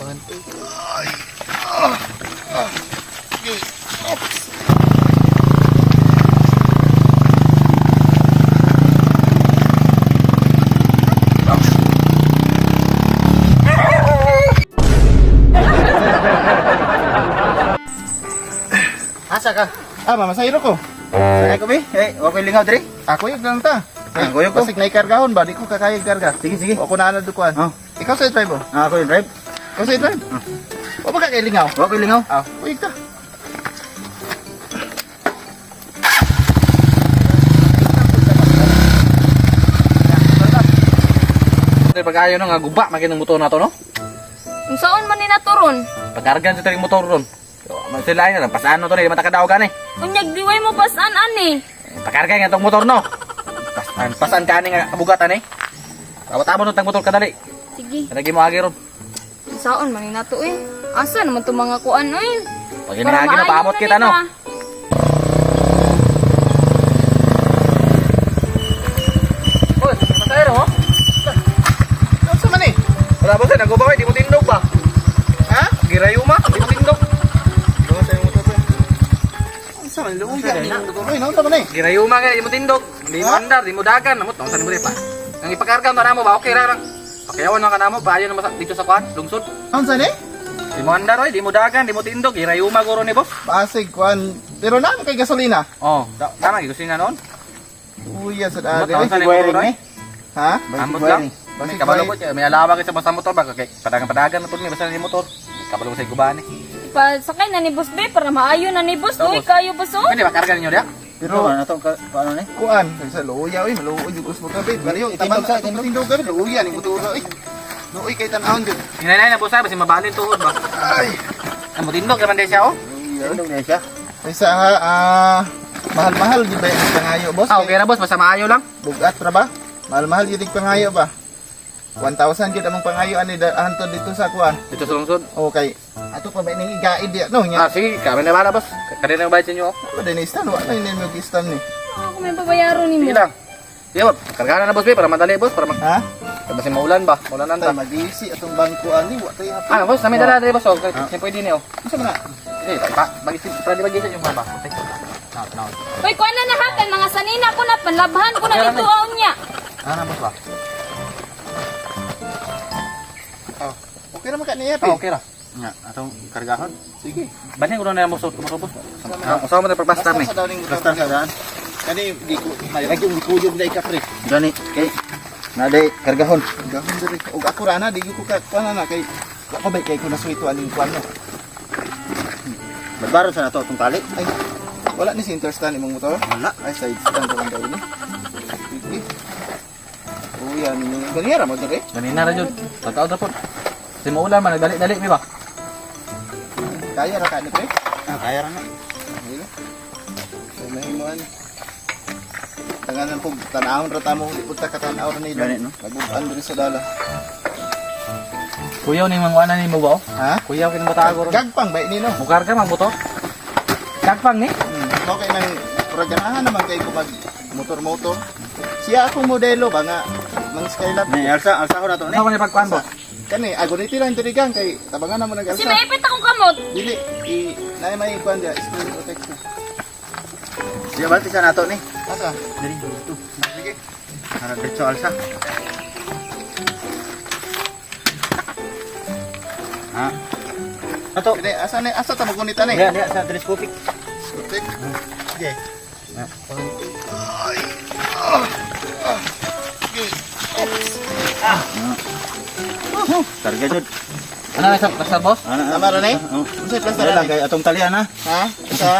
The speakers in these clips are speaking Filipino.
Kuhan. Asa ka? Mamasahiro ko. Sakay ko, be? Wako yung lingaw, diri? Ako yung lang ta. Kuya ko. Basig na ikargahon ba? Di ko kakayag karga. Sige, sige. O ko na dukuan. Oh. Ikaw sa drive mo? Ako yung drive. Ikaw sa drive? O ba kakailingaw? Wako yung lingaw. Uy ka. Pag-ayo na nga guba, makin ng motor na to, no? Kung saan man ninaturon? Pag-argan sa taring motor ron. Magsilayan na lang, pasaan no to na, di matakadaw ka ni. Kunyag diway mo pasaan ani. Pag-argan nga itong motor, no? Pasaan ka ni nga kabugatan, eh. Tawat-tamo nun tang motor kadali. Sige, Kanagi mo agi ron. kung saan man ninato eh. Asa naman to mga kuan oy? Pag inahagi na, paamot kita, no? Uy, masayro, ho? Ano sa man eh? Wala ba sa naguba ko, di mo tindog ba? Ha? Girayuma, di mo tindog. Ano sa yung motor ko? Ano sa man? Luong ka. Uy, naunta man eh. Girayuma nga, di mo tindog. Di mo andar, di mo dagan. Namot, saan mo pa? Nang ipakarga mo na mo ba, okay ra. Pakiyawan na ka na mo, paayon na dito sa kwan, lungsod. Ano sa ni? Di mo andar, oy, di mo dagan, di mo tindog. Girayuma guro ni boss. Basig, kuhan. Pero na kay gasolina. Oh, tama, gusto niya noon. Uy, sa Amot dati. na sa wiring, motor, eh. Ha? Ambot lang. May kabalo ko, may alawa ka sa motor ba? Kay padagan na to ni basta ni motor. Kabalo ko sa guban eh. Pasakay na ni boss be para maayo na ni boss. Uy, kayo boss oh. Pwede ba karga ninyo dia? Pero, ano to? Paano ni? Kuan, sa luya, uy, maluoy yung gusto mo kabit. Bariyo, tamang sa tindog kabit. Luya, ni mutulo, uy. Luoy kay tanahon dyan. Hinay na boss, basi mabalin tuhod ba? Ay, Ang tindog naman din siya oh. Tindog na siya. isa mahal-mahal, di ba yung pangayo, boss? Ah, okay na boss, basta maayo lang. Bugat ra ba? Mahal-mahal yung pangayo ba? 1,000 yun among pangayo, ani, ahantod dito sa kuan. Dito sa lungsod. Okay. Ato pa ba ning igaid diya, no? Nya, Ah, sige, kami na bala boss. Kanina bayad sa inyo oh. ba din istan, wa na yung mag-istan ni. Ako may babayaron ni Sige mo. lang. Sige boss, karga na boss, be, para madali boss, para Ha? basi maulan ba? Maulan Tay ta. mag-isi atong bangko ani, wa tay hapon. Ah, boss, nami dala dali boss. Oh, kasi pwede ni oh. Asa man na? Sige, pwede yung mga ba? Okay. No. Uy, kuan na nahatan mga sanina ko na panlabhan ko na Meron dito aon niya. Ano boss ba? Oh. Okay ra man ka niya, Ah, okay ra. Nga, atong kargahon. Sige. Banin ko na mo sa motor boss. Usama mo na pagpasta mi. Basta daw ning Basta sa daan. Kani di ko mayag yung gikuyog na ikapre. Gani, kay naday kargahon. Gahon diri. Og ako ra na di ko ka kuan na kay ako ba kay ko na suwito aning kuan no. Badbaro sa nato atong tali. Ay, wala ni center stand imong motor? Wala. Ay, side stand ko lang daw ini. Sige. Oh, yan. Ganyan mo dere. Ganina ra jud. Tataw ra po. Si maulan man nagdali-dali mi ba? Kaya ra ka ni pre. Kaya ra na. Ayun. So, mahimuan. Tanganan po, tanahon ra tamo, di po ta katanaw ra ni. Gani, no? Naguban diri sa dala. Kuyaw ni mangwana ni mo ba? Ha? Kuyaw kin batago ron. Gagpang ba ini no? Bukar ka magbuto. Gagpang ni. Okay nang programahan naman kay ko mag motor-motor. Siya akong modelo ba nga mang Skylab. Ni Elsa ko na to ni. Ano man pagkuan boss? Kani agoniti lang diri gang kay tabangan naman Si nag-alsa. maipit akong kamot. Dili naay may kuan dia screen protection. Siya ba sa nato ni? Asa? Diri dito. Sige. Para diretso alsa. Ha. Ato. Kani asa ta magunita ni? Diya sa telescopic. Protect. Sige. Ha. Karga jud. Ano na sa boss? Tama ra ni? Oh. Unsay plaster Dali lang ni? kay atong talian ha. Ha? Isa.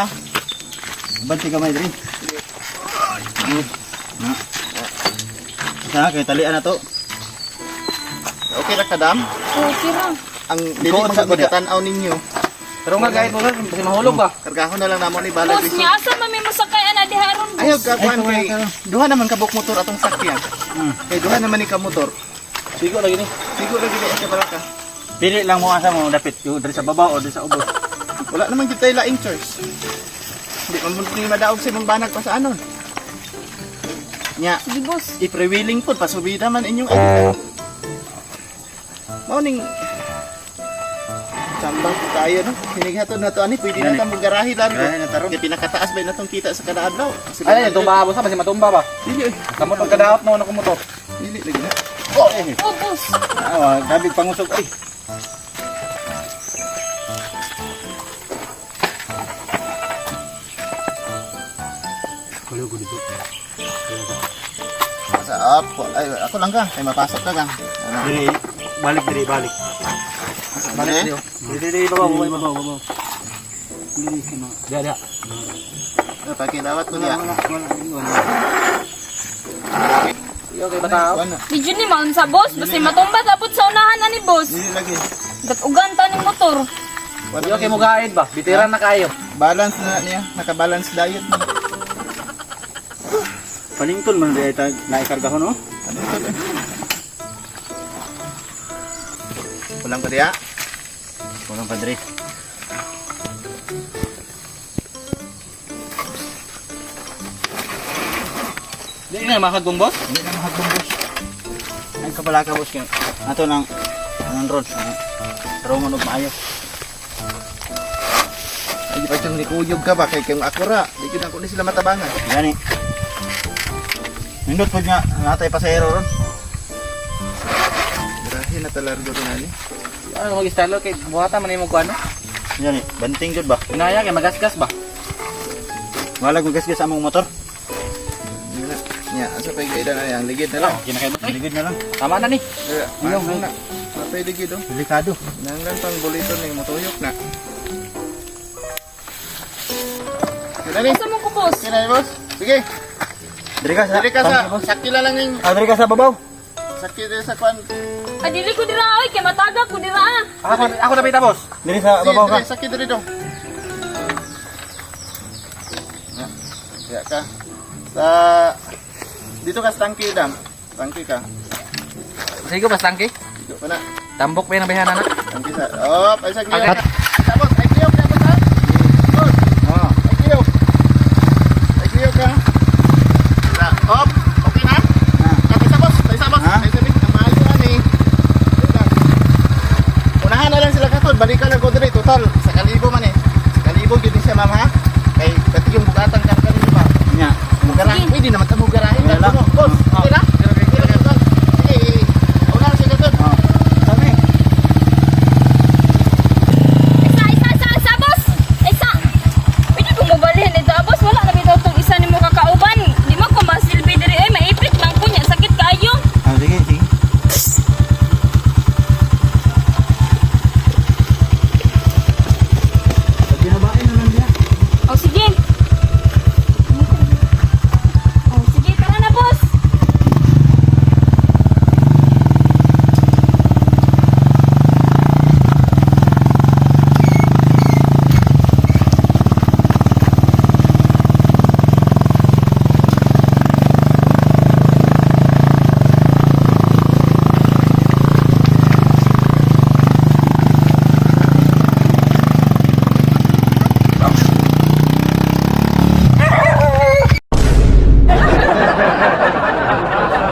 Banti ka may diri. Sa kay talian na to. Okay ra kadam. Okay ra. Ang dili Ikaw, sa ko dia. magkatanaw ninyo. Pero nga gahit mo ron kasi mahulog ba? Kargahon na lang namo ni balag Boss niya asa man may masakay ana diharon boss. Ayaw ka kuan Ay, kay duha naman kabuk motor atong sakyan. Kay duha naman ni ka motor. Sigo lagi ni. Siguro lagi di ka baraka. Pili lang mo asa mo dapit yo diri sa baba o diri sa ubos. Wala naman kita laing choice. Hindi man ni madaog sa imong banag pa sa anon. Nya, Sige boss. i-pre-wheeling pod pasubida man inyong edit. Morning. Sambang po tayo, no? Hinighatod na to, ani. Pwede na Gani. itong garahe lang. Garahe na taron. Kaya pinakataas ba na itong kita sa kada adlaw? Ay, tumba boss, kasi matumba ba? Dili, oy. Kamot ang kadaot mo na kumotor. Dili, lagi na. Oh, Oh, boss. Dabi pangusog. Ay. Kulo ko dito. Sa ay, ako lang ka. Ay, mapasok ka gang. Ano? Diri, balik diri, balik. Balik Diyo. Diri, babaw. Diri sama. Dia. Pakilawat ko niya. Yo kay bataw. Ano? Medyo ni maun sa boss. Basta matumba tapos sa unahan ani boss. Dili lagi. Datugan ta ni motor. Yo kay mo gaid ba? Bitiran na kayo. Balance na niya. Naka-balance diet na. Palington man diri ta naikarga ko no. Ano ito? Kulang pa diya. Kulang pa diri. Di na makagong boss. Hindi na mahagong boss. Ay kapala ka boss kay. Ato nang road. Pero mo maayo. Ay, di pa siyang likuyog ka ba? Kaya kayong akura. Di ko na ko sila matabangan. Gani. Nindot po niya, natay pasahero ron. Grahe na talargo rin ani. Ano mag-style kay buhatan man imong kuano? Gani, banting jud ba? Inaya kay magasgas ba? Walag magasgas among motor. Yun na. Nya, asa pa yung kaidan na yan. Ligid na lang. Kinakay mo. Ligid na lang. Tama na ni. Ayaw na. Matay ligid oh. Delikado. Nanggan pang bulito na yung matuyok na. Kaya ni. Asa mo ko boss? Kaya na boss. Sige. Diri ka sa. Dili ka sa. Boss. Sakila lang yung. Diri ka sa babaw. Sakila sa kwan. Adili ko dira oy kay matagak ko dira. Ako na pita boss. Diri sa babaw ka. Sakit diri do. Ya ka. Sa dito ka sa tangki dam. Tangki ka. Sige ba tangki? Dito ka na. Tambok pa yung nabihan na. Tangki sa. Oh, ay sa giyo. Agad. Tapos ay giyo ka ba sa? Boss. Oh. Ay giyo. Ay giyo ka. Sa. Op. Okay na? Tapos sa boss. Tayo sa boss. Ha? Tayo sa boss. Ang maayo ani. Unahan na lang sila katod. Balikan lang ko diri total